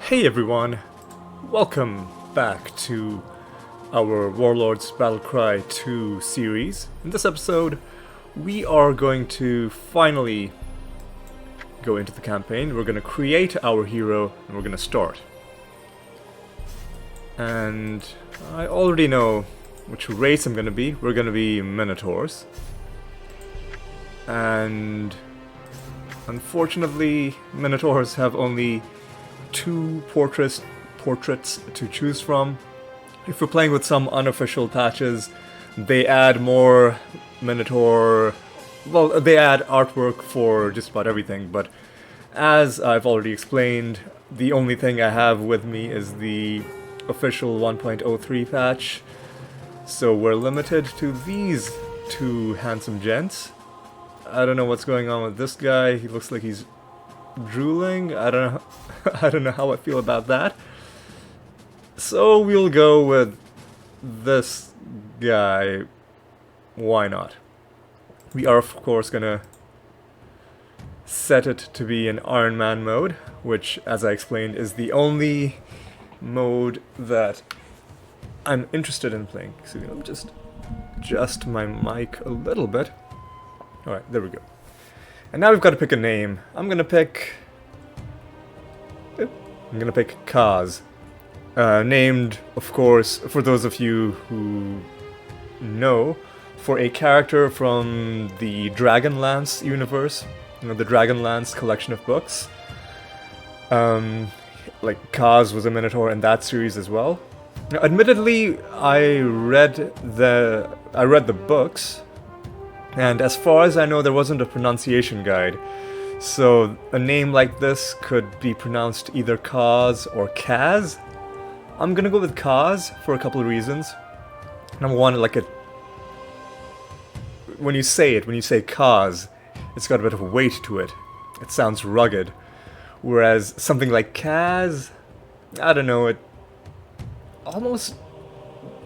Hey everyone, welcome back to our Warlords Battlecry 2 series. In this episode, we are going to finally go into the campaign. We're going to create our hero and we're going to start. And I already know which race I'm going to be. We're going to be Minotaurs. And unfortunately, Minotaurs have only two portraits to choose from. If we're playing with some unofficial patches, they add more Minotaur. Well, they add artwork for just about everything, but as I've already explained, the only thing I have with me is the official 1.03 patch, so we're limited to these two handsome gents. I don't know what's going on with this guy. He looks like he's drooling. I don't know how I feel about that. So we'll go with this guy. Why not? We are of course gonna set it to be in Ironman mode, which, as I explained, is the only mode that I'm interested in playing. So you know, just adjust my mic a little bit. Alright, there we go. And now we've got to pick a name. I'm gonna pick Kaz. Named, of course, for those of you who know, for a character from the Dragonlance universe. You know, the Dragonlance collection of books. Like, Kaz was a Minotaur in that series as well. Now, admittedly, I read the books, and as far as I know, there wasn't a pronunciation guide. So a name like this could be pronounced either Kaz or Kaz. I'm gonna go with Kaz for a couple of reasons. Number one, when you say Kaz, it's got a bit of a weight to it. It sounds rugged. Whereas something like Kaz, I don't know, it almost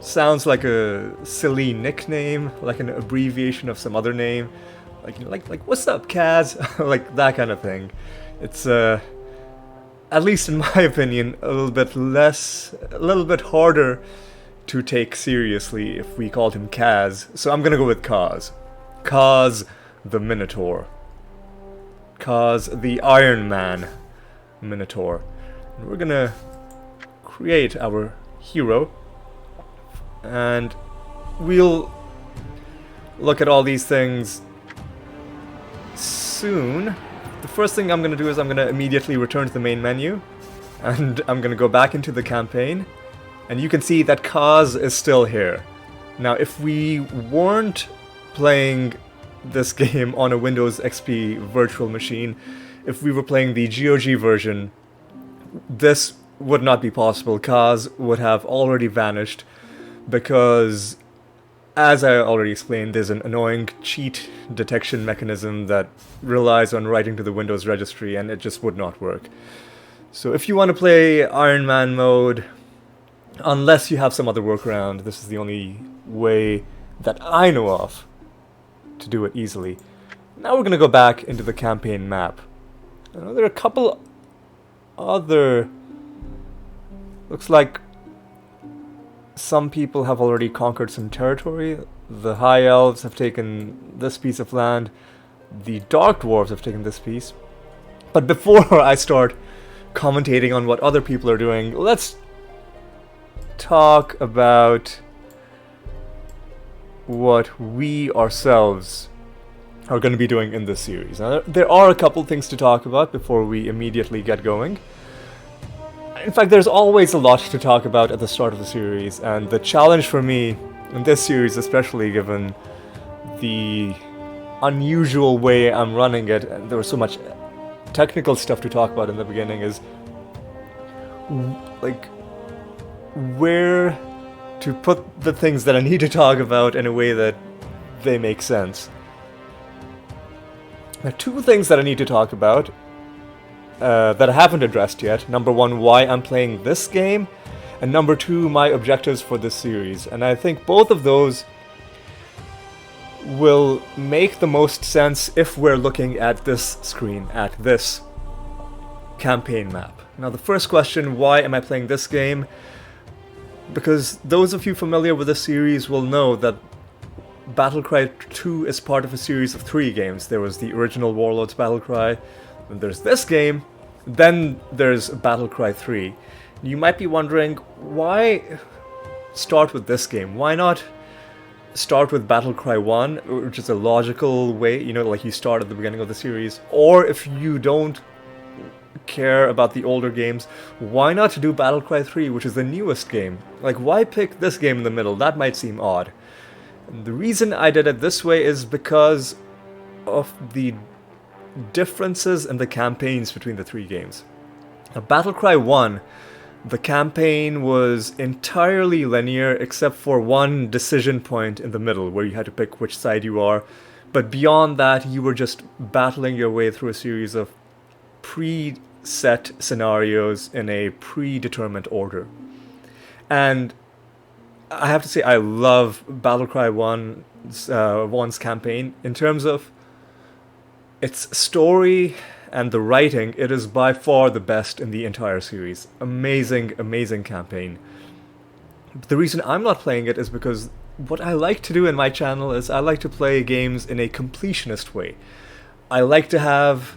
sounds like a silly nickname, like an abbreviation of some other name. Like what's up, Kaz? Like that kind of thing. It's at least in my opinion, a little bit harder to take seriously if we called him Kaz. So I'm gonna go with Kaz. Kaz the Minotaur. Kaz the Ironman Minotaur. And we're gonna create our hero. And we'll look at all these things soon. The first thing I'm going to do is I'm going to immediately return to the main menu, and I'm going to go back into the campaign, and you can see that Kaz is still here. Now, if we weren't playing this game on a Windows XP virtual machine, if we were playing the GOG version, this would not be possible. Kaz would have already vanished, because, as I already explained, there's an annoying cheat detection mechanism that relies on writing to the Windows registry, and it just would not work. So if you want to play Iron Man mode, unless you have some other workaround, this is the only way that I know of to do it easily. Now we're going to go back into the campaign map. Now, there are a couple other... Looks like some people have already conquered some territory. The High Elves have taken this piece of land. The Dark Dwarves have taken this piece. But before I start commentating on what other people are doing, let's talk about what we ourselves are going to be doing in this series. Now, there are a couple things to talk about before we immediately get going. In fact, there's always a lot to talk about at the start of the series, and the challenge for me in this series, especially given the unusual way I'm running it, and there was so much technical stuff to talk about in the beginning, is like where to put the things that I need to talk about in a way that they make sense. Now, two things that I need to talk about that I haven't addressed yet. Number one, why I'm playing this game, and number two, my objectives for this series. And I think both of those will make the most sense if we're looking at this screen, at this campaign map. Now the first question, why am I playing this game? Because those of you familiar with this series will know that Battlecry 2 is part of a series of 3 games. There was the original Warlords Battlecry, then there's this game, then there's Battlecry 3. You might be wondering, why start with this game? Why not start with Battlecry 1, which is a logical way, like you start at the beginning of the series? Or if you don't care about the older games, why not do Battlecry 3, which is the newest game? Like, why pick this game in the middle? That might seem odd. And the reason I did it this way is because of the differences in the campaigns between the 3 games. Now, Battlecry 1, the campaign was entirely linear except for one decision point in the middle where you had to pick which side you are. But beyond that, you were just battling your way through a series of pre-set scenarios in a predetermined order. And I have to say, I love Battlecry 1's campaign. In terms of its story and the writing, it is by far the best in the entire series. Amazing, amazing campaign. But the reason I'm not playing it is because what I like to do in my channel is I like to play games in a completionist way. I like to have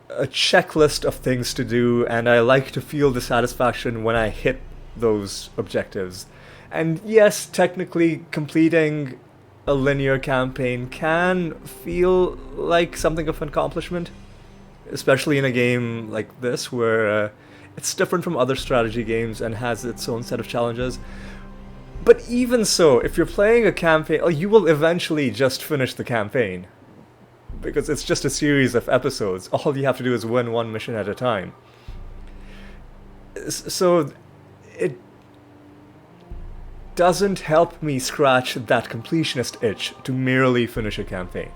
a checklist of things to do, and I like to feel the satisfaction when I hit those objectives. And yes, technically completing a linear campaign can feel like something of an accomplishment, especially in a game like this where it's different from other strategy games and has its own set of challenges. But even so, if you're playing a campaign, you will eventually just finish the campaign, because it's just a series of episodes. All you have to do is win one mission at a time. So it doesn't help me scratch that completionist itch to merely finish a campaign.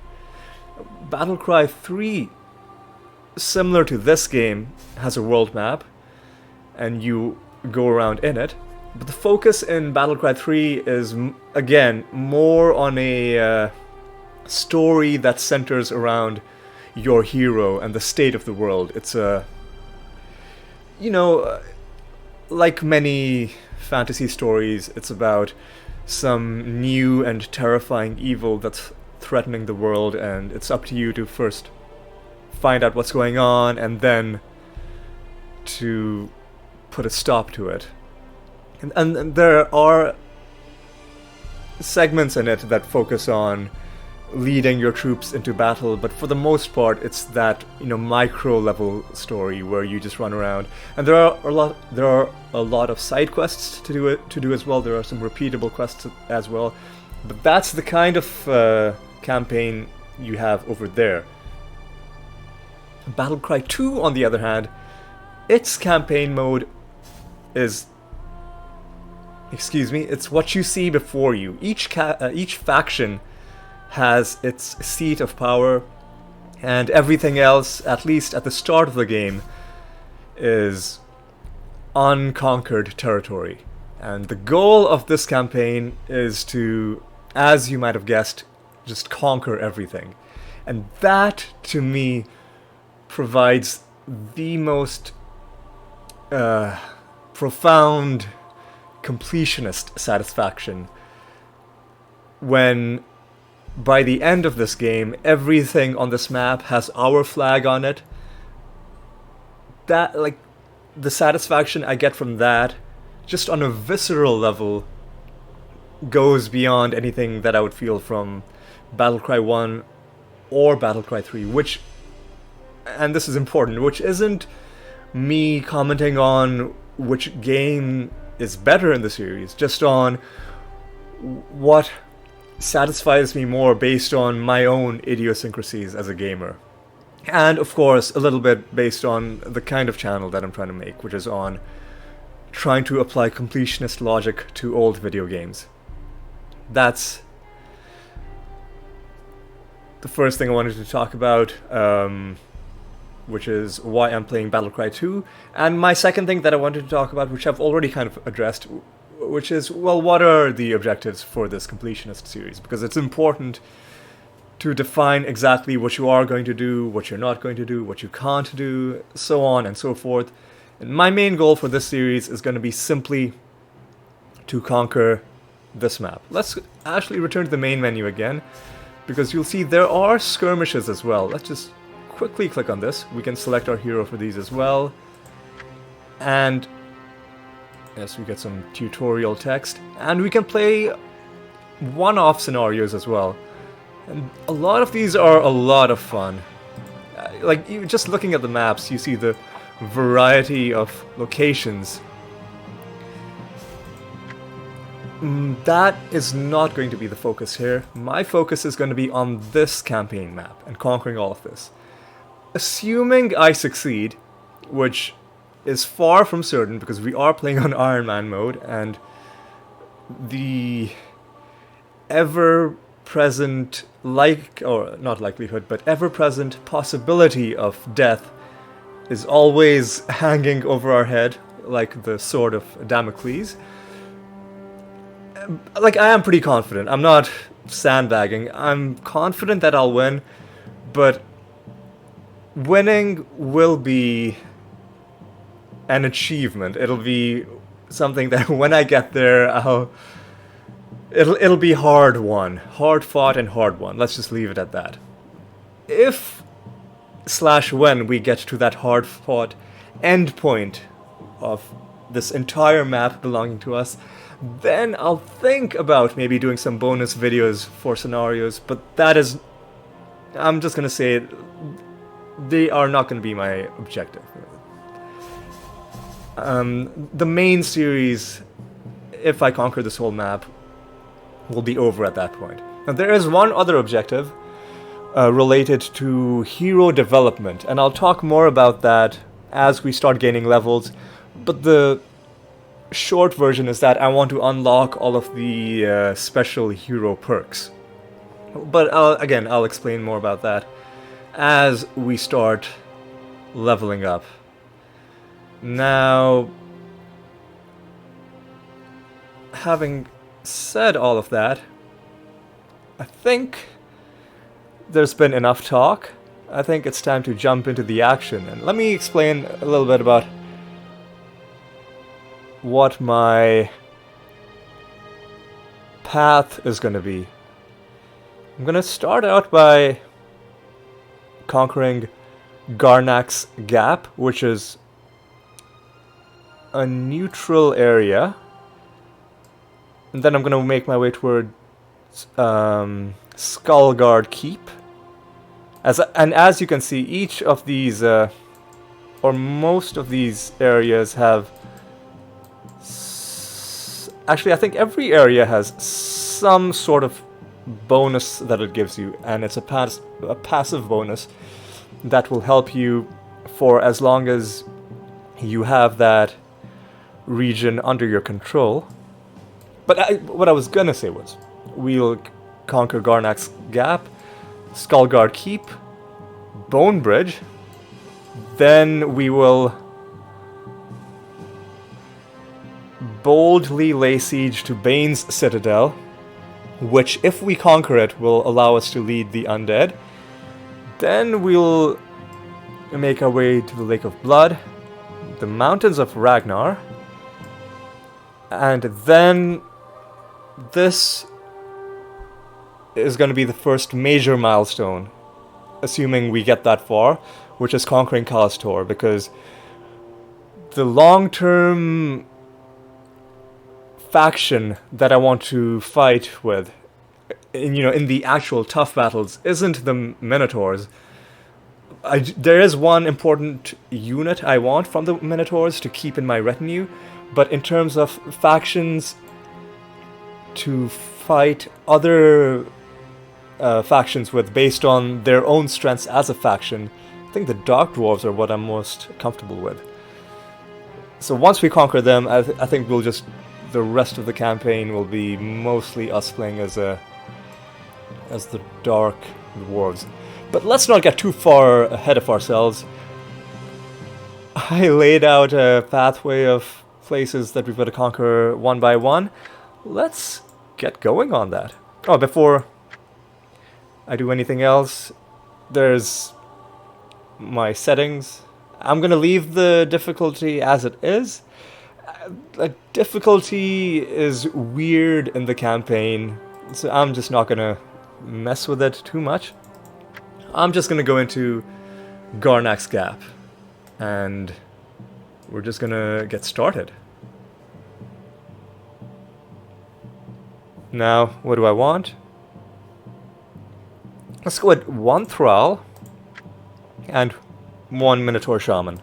Battlecry 3, similar to this game, has a world map, and you go around in it. But the focus in Battlecry 3 is, again, more on a story that centers around your hero and the state of the world. It's a, like many fantasy stories, it's about some new and terrifying evil that's threatening the world, and it's up to you to first find out what's going on and then to put a stop to it. And there are segments in it that focus on leading your troops into battle, but for the most part it's that micro level story where you just run around, and there are a lot of side quests to do as well. There are some repeatable quests as well, but that's the kind of campaign you have over there. Battlecry 2, on the other hand, its campaign mode is, it's what you see before you. Each faction has its seat of power, and everything else, at least at the start of the game, is unconquered territory. And the goal of this campaign is to, as you might have guessed, just conquer everything. And that, to me, provides the most profound completionist satisfaction when, by the end of this game, everything on this map has our flag on it. That, the satisfaction I get from that, just on a visceral level, goes beyond anything that I would feel from Battlecry 1 or Battlecry 3, which, and this is important, which isn't me commenting on which game is better in the series, just on what satisfies me more based on my own idiosyncrasies as a gamer. And of course, a little bit based on the kind of channel that I'm trying to make, which is on trying to apply completionist logic to old video games. That's the first thing I wanted to talk about, which is why I'm playing Battlecry 2. And my second thing that I wanted to talk about, which I've already kind of addressed, which is, well, what are the objectives for this completionist series? Because it's important to define exactly what you are going to do, what you're not going to do, what you can't do, so on and so forth. And my main goal for this series is going to be simply to conquer this map. Let's actually return to the main menu again, because you'll see there are skirmishes as well. Let's just quickly click on this. We can select our hero for these as well. And yes, we get some tutorial text. And we can play one-off scenarios as well. And a lot of these are a lot of fun. Like, just looking at the maps, you see the variety of locations. That is not going to be the focus here. My focus is going to be on this campaign map and conquering all of this. Assuming I succeed, which is far from certain because we are playing on Ironman mode, and the ever-present not likelihood, but ever-present possibility of death is always hanging over our head like the sword of Damocles. Like, I am pretty confident. I'm not sandbagging. I'm confident that I'll win, but winning will be an achievement. It'll be something that when I get there, it'll be hard won. Hard fought and hard won. Let's just leave it at that. If / when we get to that hard fought end point of this entire map belonging to us, then I'll think about maybe doing some bonus videos for scenarios, but that is, I'm just gonna say, they are not gonna be my objective. The main series, if I conquer this whole map, will be over at that point. Now there is one other objective related to hero development, and I'll talk more about that as we start gaining levels, but the short version is that I want to unlock all of the special hero perks. But again, I'll explain more about that as we start leveling up. Now, having said all of that, I think there's been enough talk. I think it's time to jump into the action, and let me explain a little bit about what my path is going to be. I'm going to start out by conquering Garnak's Gap, which is a neutral area, and then I'm going to make my way towards Skullguard Keep. As you can see, each of these, or most of these areas have... Actually, I think every area has some sort of bonus that it gives you, and it's a passive bonus that will help you for as long as you have that region under your control. But what I was gonna say was, we'll conquer Garnak's Gap, Skullguard Keep, Bone Bridge, then we will boldly lay siege to Bane's Citadel, which, if we conquer it, will allow us to lead the undead. Then we'll make our way to the Lake of Blood, the Mountains of Ragnar, and then this is going to be the first major milestone, assuming we get that far, which is conquering Kaz Tor, because the long-term faction that I want to fight with, in the actual tough battles, isn't the Minotaurs. There is one important unit I want from the Minotaurs to keep in my retinue, but in terms of factions to fight other factions with based on their own strengths as a faction, I think the Dark Dwarves are what I'm most comfortable with. So once we conquer them, I think we'll just... the rest of the campaign will be mostly us playing as the Dark Dwarves. But let's not get too far ahead of ourselves. I laid out a pathway of places that we've got to conquer one by one. Let's get going on that. Oh, before I do anything else, there's my settings. I'm gonna leave the difficulty as it is. Like, difficulty is weird in the campaign, so I'm just not gonna mess with it too much. I'm just gonna go into Garnak's Gap, and we're just gonna get started. Now, what do I want? Let's go with 1 Thrall and 1 Minotaur Shaman.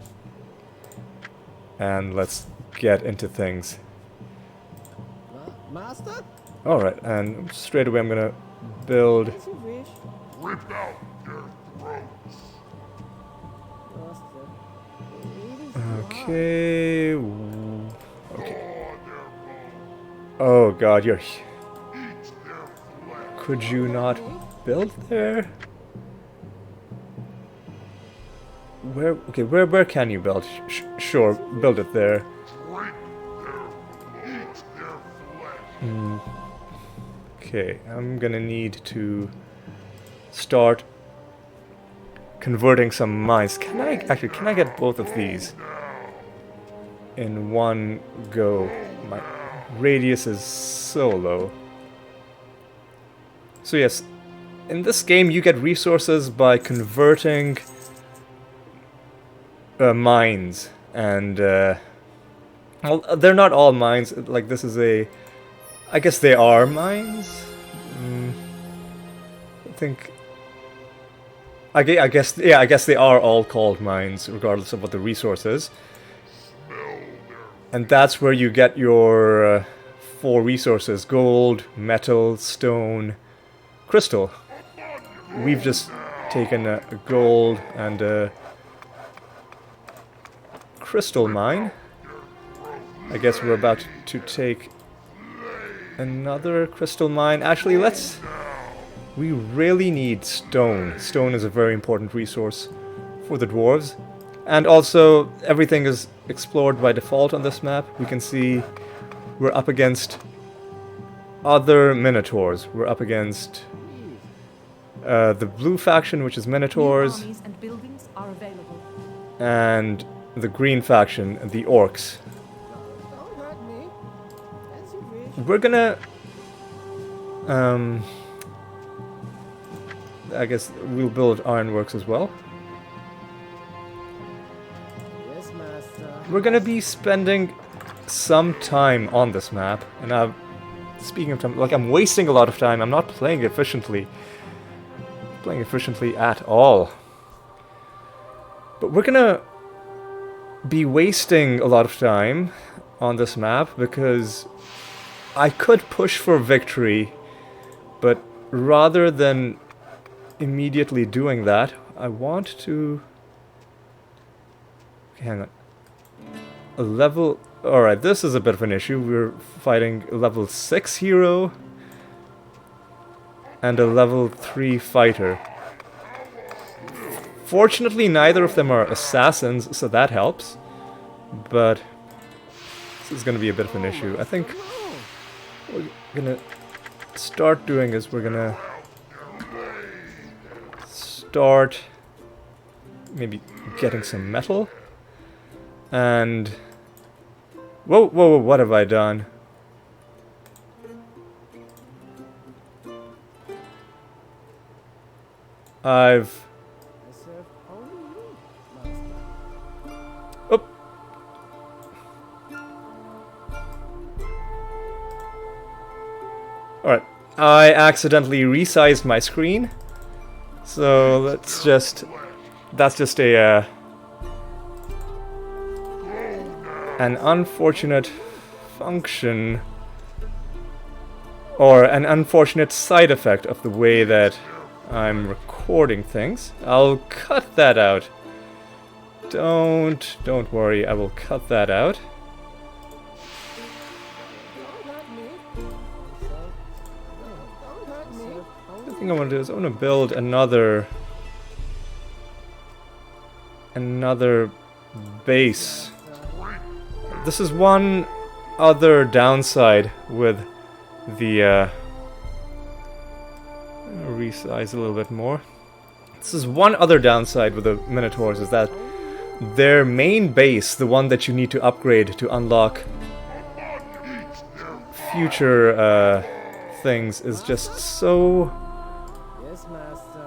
And let's get into things. Master? Alright, and straight away I'm gonna build... As you wish. Rip out their throats. Master. It is Okay... Okay. Gnaw their bones. Oh god, you're... Eat their flesh. Could you not build there? Where... Okay, where can you build? Sure, build it there. Break eat their flesh. Okay, I'm gonna need to start converting some mines. Can I get both of these in one go? My radius is so low. So yes, in this game you get resources by converting mines, and well, they're not all mines. Like, this is a... I guess they are mines. I think... I guess they are all called mines, regardless of what the resource is. And that's where you get your 4 resources: gold, metal, stone, crystal. We've just taken a gold and a crystal mine. I guess we're about to take another crystal mine. Actually, we really need stone. Stone is a very important resource for the dwarves. And also, everything is explored by default on this map. We can see we're up against other Minotaurs. We're up against the blue faction, which is Minotaurs, New armies and buildings are available. and the green faction, the Orcs. Don't hurt me. As you wish. We're gonna... I guess we'll build ironworks as well. Yes, master. We're gonna be spending some time on this map, and speaking of time, like, I'm wasting a lot of time. I'm not playing efficiently. Playing efficiently at all. But we're gonna be wasting a lot of time on this map because I could push for victory, but rather than immediately doing that, I want to... Okay, hang on. A level... Alright, this is a bit of an issue. We're fighting a level 6 hero and a level 3 fighter. Fortunately, neither of them are assassins, so that helps. But this is going to be a bit of an issue. I think what we're going to start doing is we're going to start maybe getting some metal. And... Whoa, whoa, whoa, what have I done? I've... I serve only you, master. Oop. Alright, I accidentally resized my screen. So let's just... That's just a... an unfortunate function, or an unfortunate side effect of the way that I'm recording things. I'll cut that out. Don't worry, I will cut that out. Don't hurt me. Don't hurt me. The thing I want to do is I want to build another base. This is one other downside with the resize a little bit more. This is one other downside with the Minotaurs, is that their main base, the one that you need to upgrade to unlock future things, is just so... Yes, master.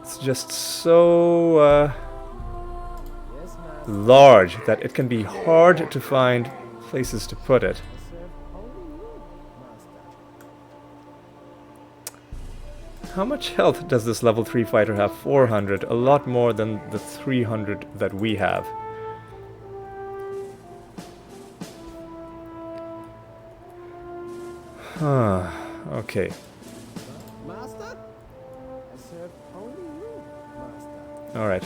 It's just so Yes, master. large that it can be hard to find places to put it. I serve only you, master. How much health does this level 3 fighter have? 400, a lot more than the 300 that we have. Huh, okay. Master? I serve only you, master. Alright.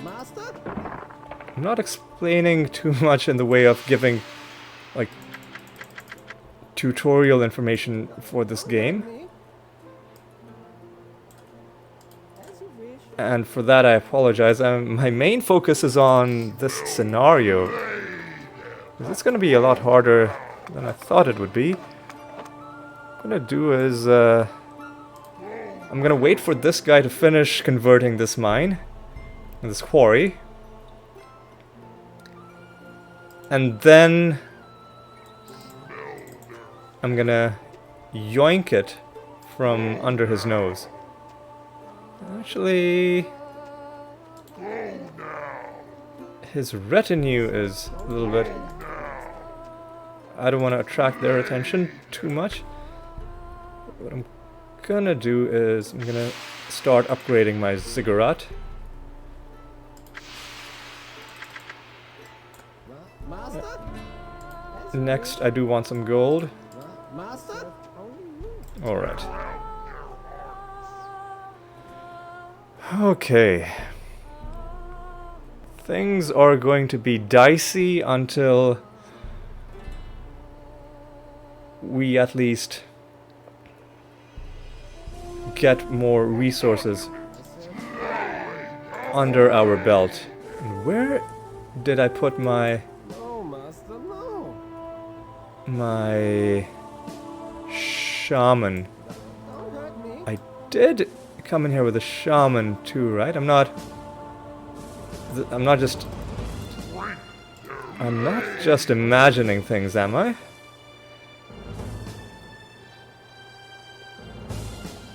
Master? I'm not explaining too much in the way of giving, like, tutorial information for this game. Me? As you wish. And for that I apologize. My main focus is on this scenario. 'Cause it's gonna be a lot harder than I thought it would be. What I'm gonna do is, I'm gonna wait for this guy to finish converting this mine, this quarry. And then I'm gonna yoink it from under his nose. Actually, his retinue is a little bit... I don't want to attract their attention too much. What I'm gonna do is I'm gonna start upgrading my ziggurat. Master? Next, I do want some gold. Master? Only you. Alright. Okay. Things are going to be dicey until we at least get more resources under our belt. And where did I put my No, master, no. my shaman? Don't hurt me. I did come in here with a shaman too, right? I'm not just imagining things, am I?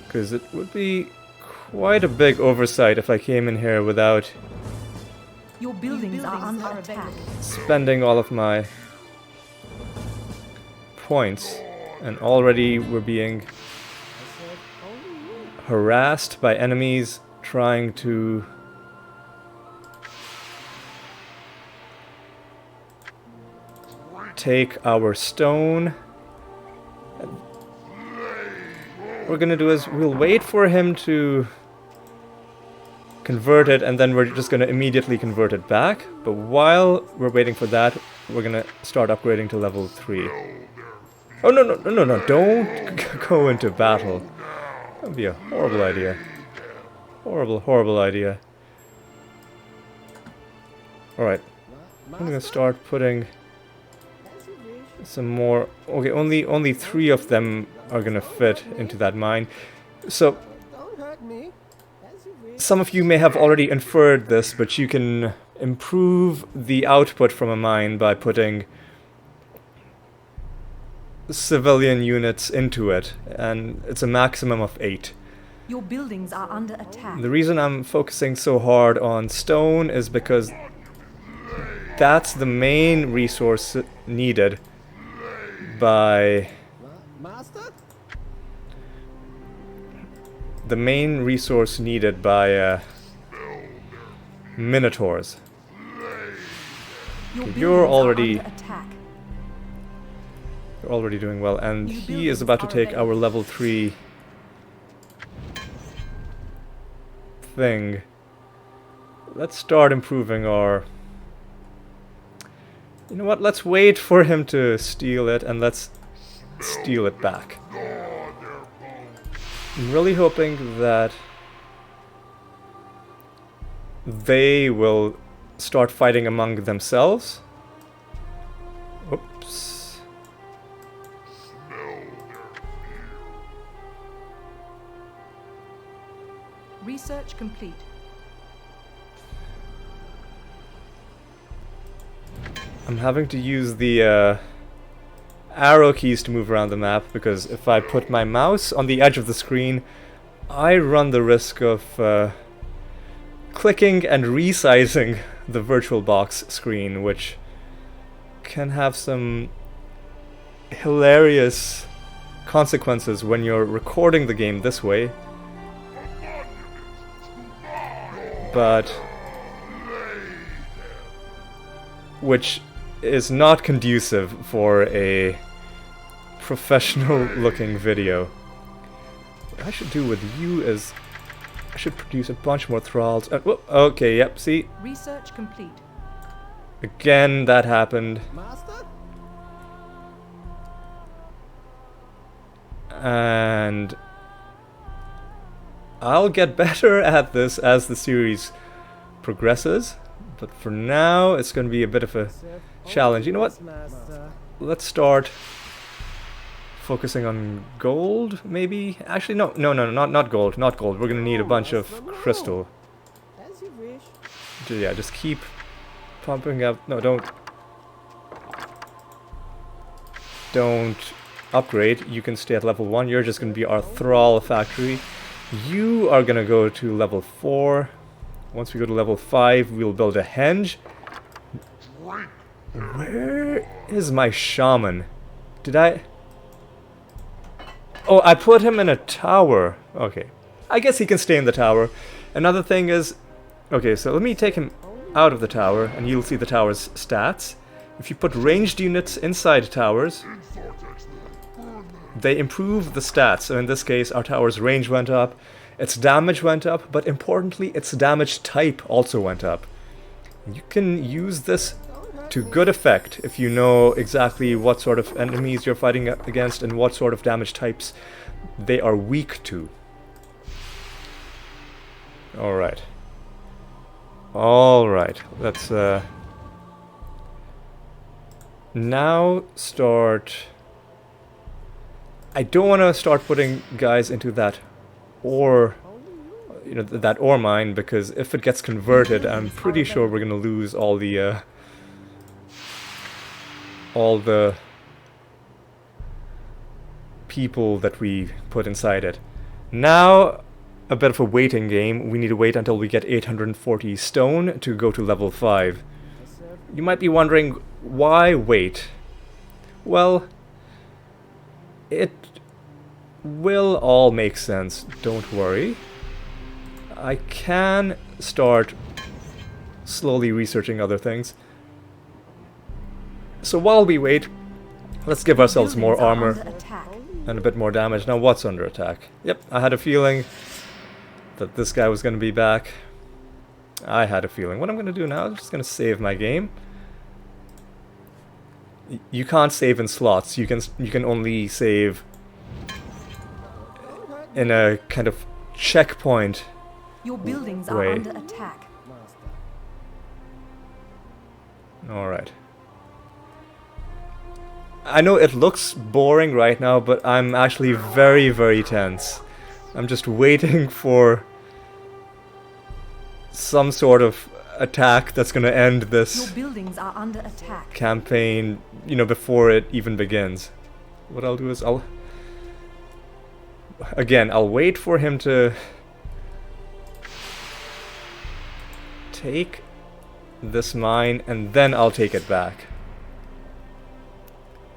Because it would be quite a big oversight if I came in here without Your buildings are under attack. spending all of my points. And already we're being harassed by enemies trying to take our stone. What we're gonna do is we'll wait for him to convert it, and then we're just gonna immediately convert it back. But while we're waiting for that, we're gonna start upgrading to level 3. Oh, no, don't go into battle. That would be a horrible idea. Horrible idea. Alright, I'm gonna start putting some more... Okay, only 3 of them are gonna fit into that mine. So, Don't hurt me. As you wish. some of you may have already inferred this, but you can improve the output from a mine by putting civilian units into it, and it's a maximum of 8. Your buildings are under attack. The reason I'm focusing so hard on stone is because that's the main resource needed by... Master? The main resource needed by Minotaurs. Your You're buildings already- are under attack. We're already doing well, and New he is buildings about to are take our available. level 3 thing. Let's start improving our... You know what, let's wait for him to steal it, and let's steal it back. I'm really hoping that they will start fighting among themselves. Oops. complete. I'm having to use the arrow keys to move around the map, because if I put my mouse on the edge of the screen, I run the risk of clicking and resizing the virtual box screen, which can have some hilarious consequences when you're recording the game this way. But which is not conducive for a professional looking video. What I should do with you is I should produce a bunch more thralls. Okay, yep, see? Research complete. Again, that happened. Master? And I'll get better at this as the series progresses, but for now it's going to be a bit of a challenge. You know what? Master. Let's start focusing on gold, maybe? Actually, no, not gold, not gold. We're going to need a bunch of crystal. As you wish. Yeah, just keep pumping up. No, don't upgrade. You can stay at level 1. You're just going to be our thrall factory. You are going to go to level 4. Once we go to level 5, we'll build a henge. Where is my shaman? Did I... Oh, I put him in a tower. Okay. I guess he can stay in the tower. Another thing is... Okay, so let me take him out of the tower, and you'll see the tower's stats. If you put ranged units inside towers, they improve the stats. So in this case, our tower's range went up, its damage went up, but importantly, its damage type also went up. You can use this to good effect if you know exactly what sort of enemies you're fighting against and what sort of damage types they are weak to. Alright. Alright, let's now start... I don't want to start putting guys into that ore, you know, that ore mine, because if it gets converted, I'm pretty sure we're gonna lose all the people that we put inside it. Now, a bit of a waiting game. We need to wait until we get 840 stone to go to level 5. You might be wondering, why wait? Well, it will all make sense, don't worry. I can start slowly researching other things. So while we wait, let's give ourselves more armor and a bit more damage. Now what's under attack? Yep, I had a feeling that this guy was going to be back. I had a feeling. What I'm going to do now is just going to save my game. You can't save in slots. You can only save in a kind of checkpoint. Your buildings are Way. under attack. Alright. I know it looks boring right now, but I'm actually very, very tense. I'm just waiting for some sort of attack that's going to end Your this buildings are under attack. campaign, you know, before it even begins. What I'll do is I'll wait for him to take this mine, and then I'll take it back.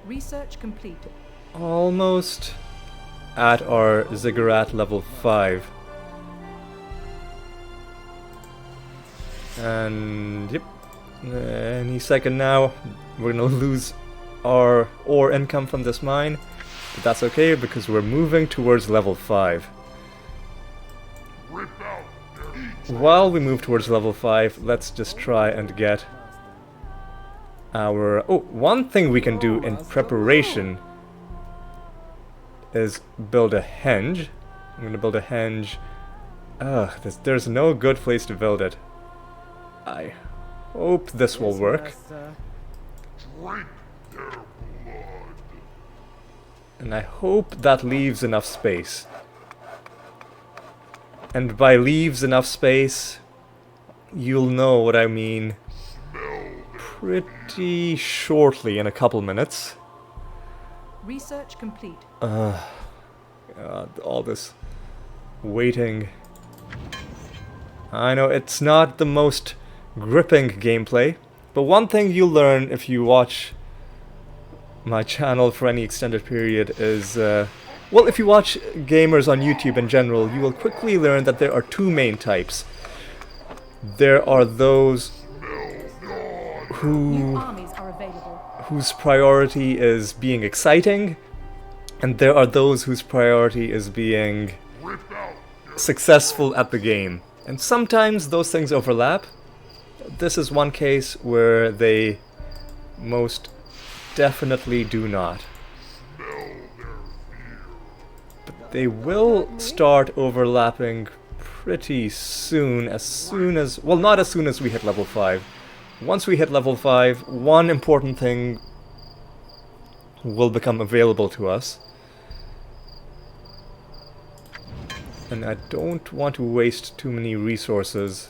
Research complete. Almost at our ziggurat level 5. And yep, any second now we're gonna lose our ore income from this mine, but that's okay because we're moving towards level 5. While we move towards level 5, let's just try and get our... Oh, one thing we can do in preparation is build a henge. I'm gonna build a henge. There's no good place to build it. I hope this will work. And I hope that leaves enough space. And by leaves enough space, you'll know what I mean pretty shortly, in a couple minutes. Research complete. All this waiting. I know it's not the most gripping gameplay, but one thing you'll learn if you watch my channel for any extended period is, well, if you watch gamers on YouTube in general, you will quickly learn that there are two main types. There are those New armies are available. whose priority is being exciting, and there are those whose priority is being successful at the game. And sometimes those things overlap. This is one case where they most definitely do not. But they will start overlapping pretty soon, well, not as soon as we hit level 5. Once we hit level 5, one important thing will become available to us. And I don't want to waste too many resources,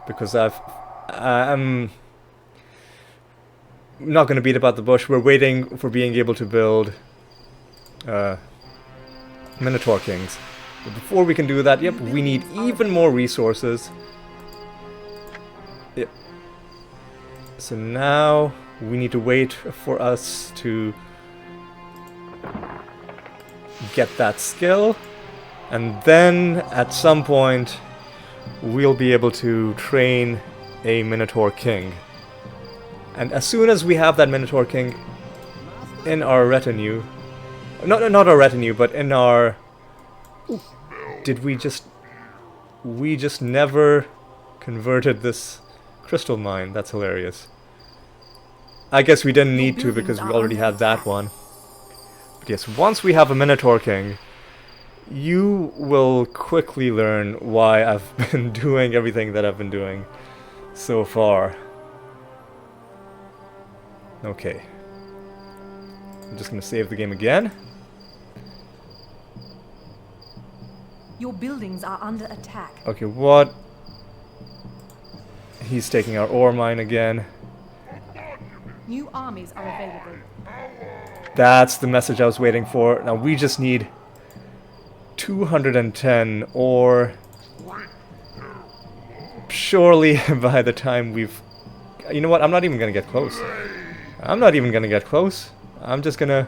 because I'm not going to beat about the bush. We're waiting for being able to build Minotaur Kings. But before we can do that, yep, we need even more resources. Yep. So now we need to wait for us to get that skill, and then at some point we'll be able to train a Minotaur King. And as soon as we have that Minotaur King in our retinue, not our retinue, but in our... Did we just never converted this crystal mine? That's hilarious. I guess we didn't need to because we already had that one. But yes, once we have a Minotaur King, you will quickly learn why I've been doing everything that I've been doing so far. Okay. I'm just gonna save the game again. Your buildings are under attack. Okay, what? He's taking our ore mine again. New armies are available. That's the message I was waiting for. Now we just need 210 ore. Surely by the time we've... You know what? I'm not even gonna get close. I'm not even gonna get close. I'm just gonna...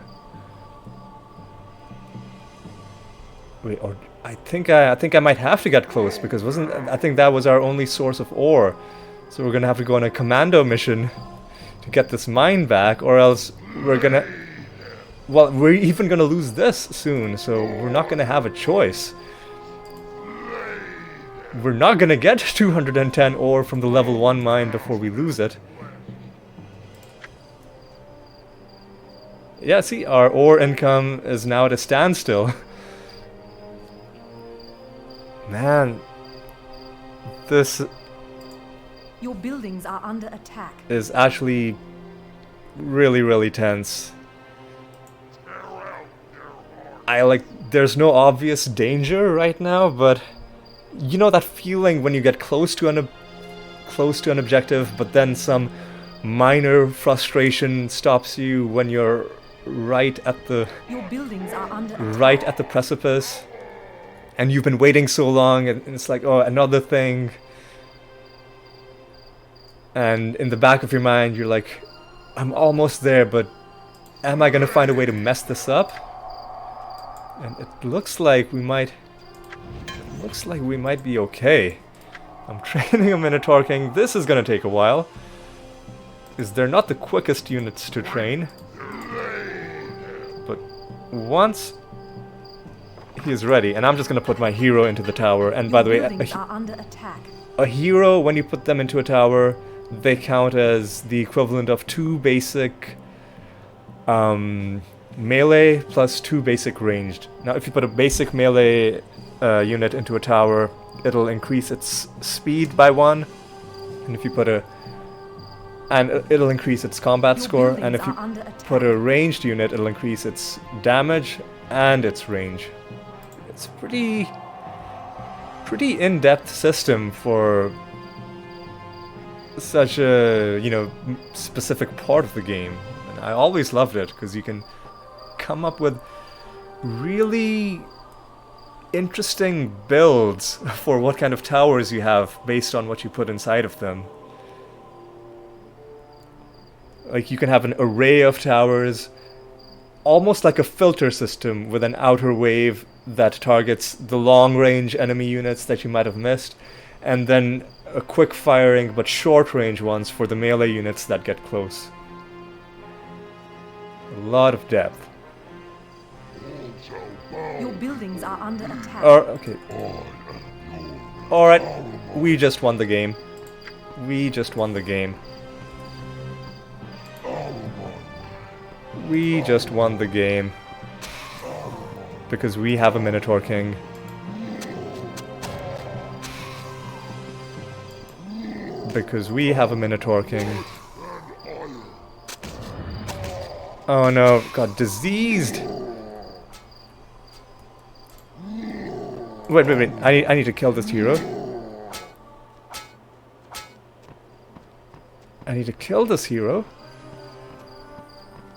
Wait, or... I think I might have to get close, because I think that was our only source of ore. So we're gonna have to go on a commando mission to get this mine back, or else we're gonna... Well, we're even gonna lose this soon, so we're not gonna have a choice. We're not gonna get 210 ore from the level 1 mine before we lose it. Yeah, see, our ore income is now at a standstill. Man, this Your buildings are under attack. is actually really, really tense. There's no obvious danger right now, but you know that feeling when you get close to an objective, but then some minor frustration stops you when you're right at the Your buildings are under attack. precipice, and you've been waiting so long, and it's like, oh, another thing. And in the back of your mind, you're like, I'm almost there, but am I gonna find a way to mess this up? And it looks like we might be okay. I'm training a Minotaur King. This is gonna take a while, because they're not the quickest units to train. But once he is ready, and I'm just gonna put my hero into the tower. And by the way, buildings are under attack. a hero, when you put them into a tower, they count as the equivalent of 2 basic melee plus 2 basic ranged. Now, if you put a basic melee unit into a tower, it'll increase its speed by 1, and if you put it'll increase its combat Your score, and buildings if you are under attack. put a ranged unit, it'll increase its damage and its range. It's pretty pretty in-depth system for such a, you know, specific part of the game. And I always loved it, because you can come up with really interesting builds for what kind of towers you have based on what you put inside of them. Like, you can have an array of towers, almost like a filter system with an outer wave that targets the long-range enemy units that you might have missed, and then a quick-firing but short-range ones for the melee units that get close. A lot of depth. Your buildings are under attack. Okay. Alright, we just won the game. We just won the game. We just won the game. Because we have a Minotaur King. Because we have a Minotaur King. Oh no, got diseased! Wait, I need to kill this hero. I need to kill this hero.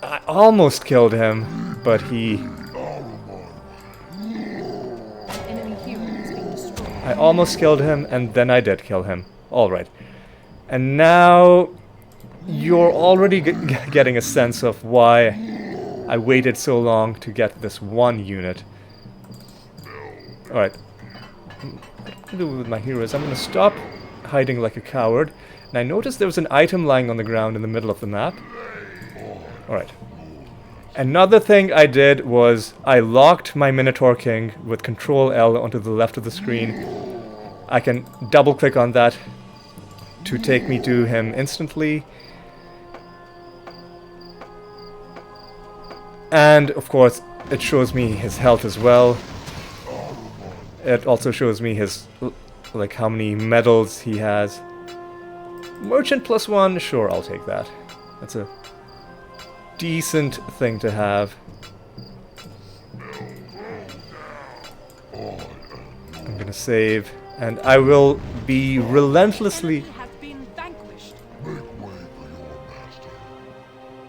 I almost killed him, but he... Enemy hero has been destroyed. I almost killed him, and then I did kill him. Alright. And now... you're already getting a sense of why I waited so long to get this one unit. Alright. What I'm gonna do with my heroes, I'm gonna stop hiding like a coward. And I noticed there was an item lying on the ground in the middle of the map. Alright. Another thing I did was I locked my Minotaur King with Control L onto the left of the screen. I can double click on that to take me to him instantly. And of course it shows me his health as well. It also shows me his, like, how many medals he has. Merchant +1, sure, I'll take that. That's a decent thing to have. I'm gonna save, and I will be relentlessly... Has been vanquished.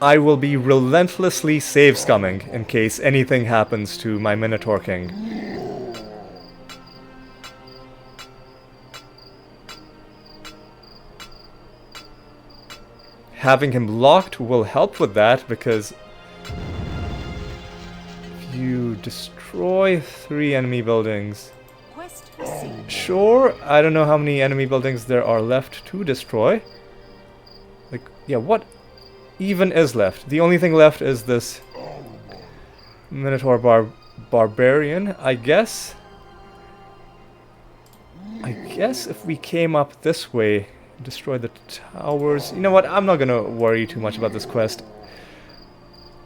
I will be relentlessly save scumming in case anything happens to my Minotaur King. Having him locked will help with that, because if you destroy 3 enemy buildings... Quest received. Sure, I don't know how many enemy buildings there are left to destroy. Like, yeah, what even is left? The only thing left is this Minotaur Barbarian, I guess. I guess if we came up this way, destroy the towers... You know what, I'm not gonna worry too much about this quest.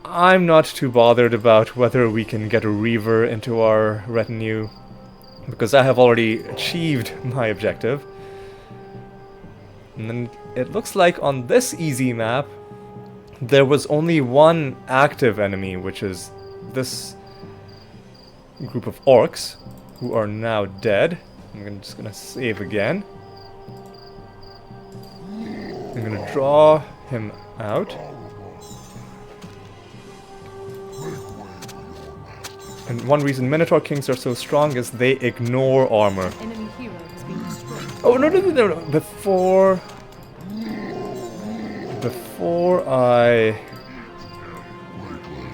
I'm not too bothered about whether we can get a Reaver into our retinue, because I have already achieved my objective. And then it looks like on this easy map, there was only one active enemy, which is this group of orcs, who are now dead. I'm just gonna save again. I'm gonna draw him out. And one reason Minotaur Kings are so strong is they ignore armor. Enemy hero has been destroyed. Oh, no. Before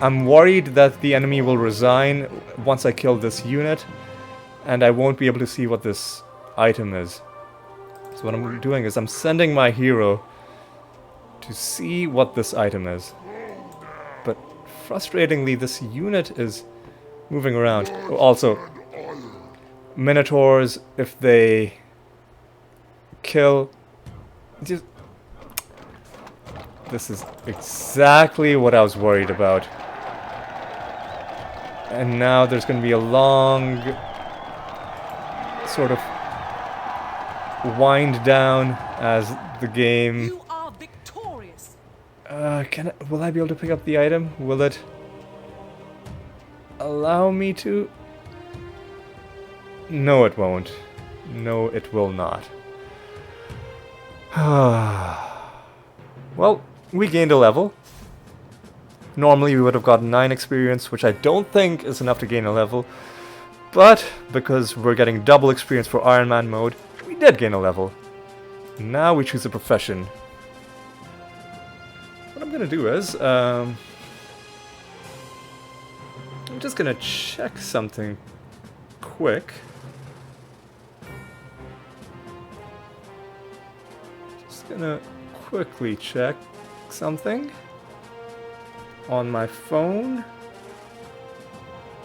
I'm worried that the enemy will resign once I kill this unit, and I won't be able to see what this item is. So what I'm doing is I'm sending my hero to see what this item is. But frustratingly, this unit is moving around. Oh, also, Minotaurs, if they kill... This is exactly what I was worried about. And now there's going to be a long sort of wind down as the game... You are victorious. Will I be able to pick up the item? Will it allow me to? No, it won't. No, it will not. Well, we gained a level. Normally we would have gotten 9 experience, which I don't think is enough to gain a level. But, because we're getting double experience for Ironman mode, we did gain a level. Now we choose a profession. What I'm gonna do is, I'm just gonna check something quick. Just gonna quickly check something on my phone.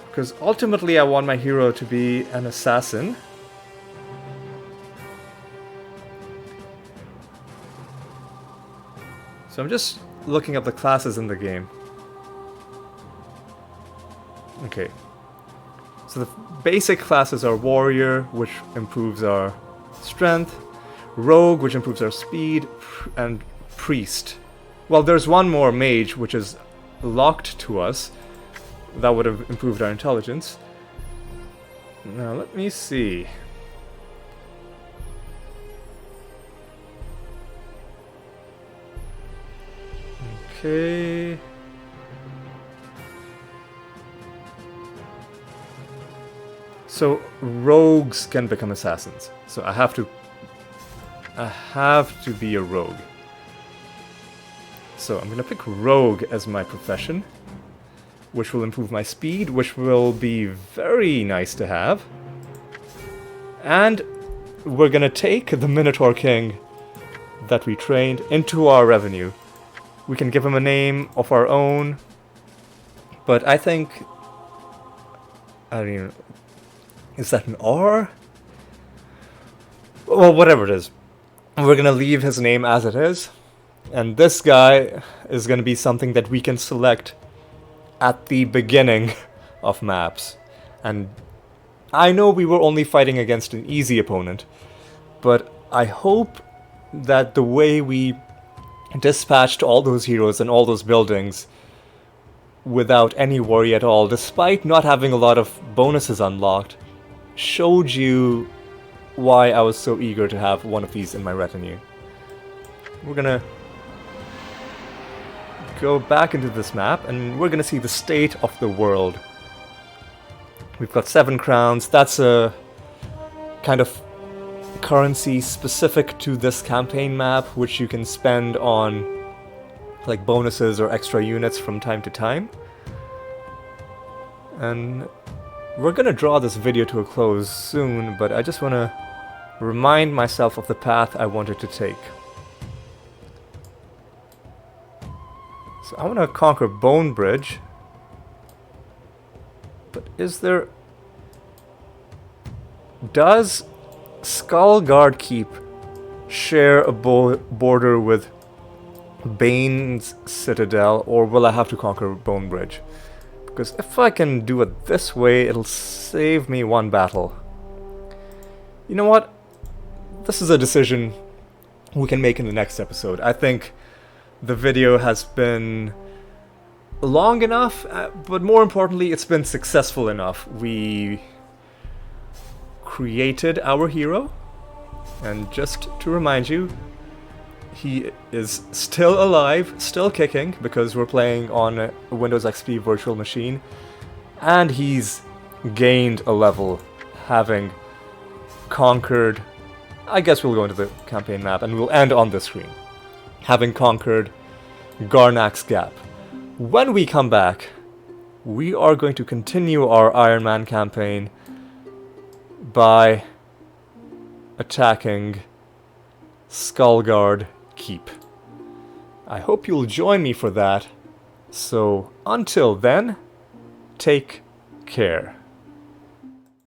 Because ultimately I want my hero to be an assassin. So I'm just looking up the classes in the game. Okay. So the basic classes are Warrior, which improves our strength, Rogue, which improves our speed, and Priest. Well, there's one more Mage, which is locked to us. That would have improved our intelligence. Now, let me see. Okay. So, rogues can become assassins. So I have to be a rogue. So I'm gonna pick rogue as my profession, which will improve my speed, which will be very nice to have. And we're gonna take the Minotaur King that we trained into our revenue. We can give him a name of our own, but I think, I don't even, is that an R? Well, whatever it is. We're gonna leave his name as it is, and this guy is gonna be something that we can select at the beginning of maps. And I know we were only fighting against an easy opponent, but I hope that the way we dispatched all those heroes and all those buildings without any worry at all, despite not having a lot of bonuses unlocked, showed you why I was so eager to have one of these in my retinue. We're gonna go back into this map and we're gonna see the state of the world. We've got 7 crowns. That's a kind of currency specific to this campaign map, which you can spend on like bonuses or extra units from time to time. And we're gonna draw this video to a close soon, but I just wanna remind myself of the path I wanted to take. So I wanna conquer Bone Bridge, but is there... Does Skullguard Keep share a border with Bane's Citadel, or will I have to conquer Bone Bridge? Because if I can do it this way, it'll save me one battle. You know what? This is a decision we can make in the next episode. I think the video has been long enough, but more importantly, it's been successful enough. We created our hero, and just to remind you, he is still alive, still kicking, because we're playing on a Windows XP virtual machine, and he's gained a level, having conquered... I guess we'll go into the campaign map, and we'll end on this screen. Having conquered Garnak's Gap. When we come back, we are going to continue our Ironman campaign by attacking Skullguard Keep. I hope you'll join me for that. So until then, take care.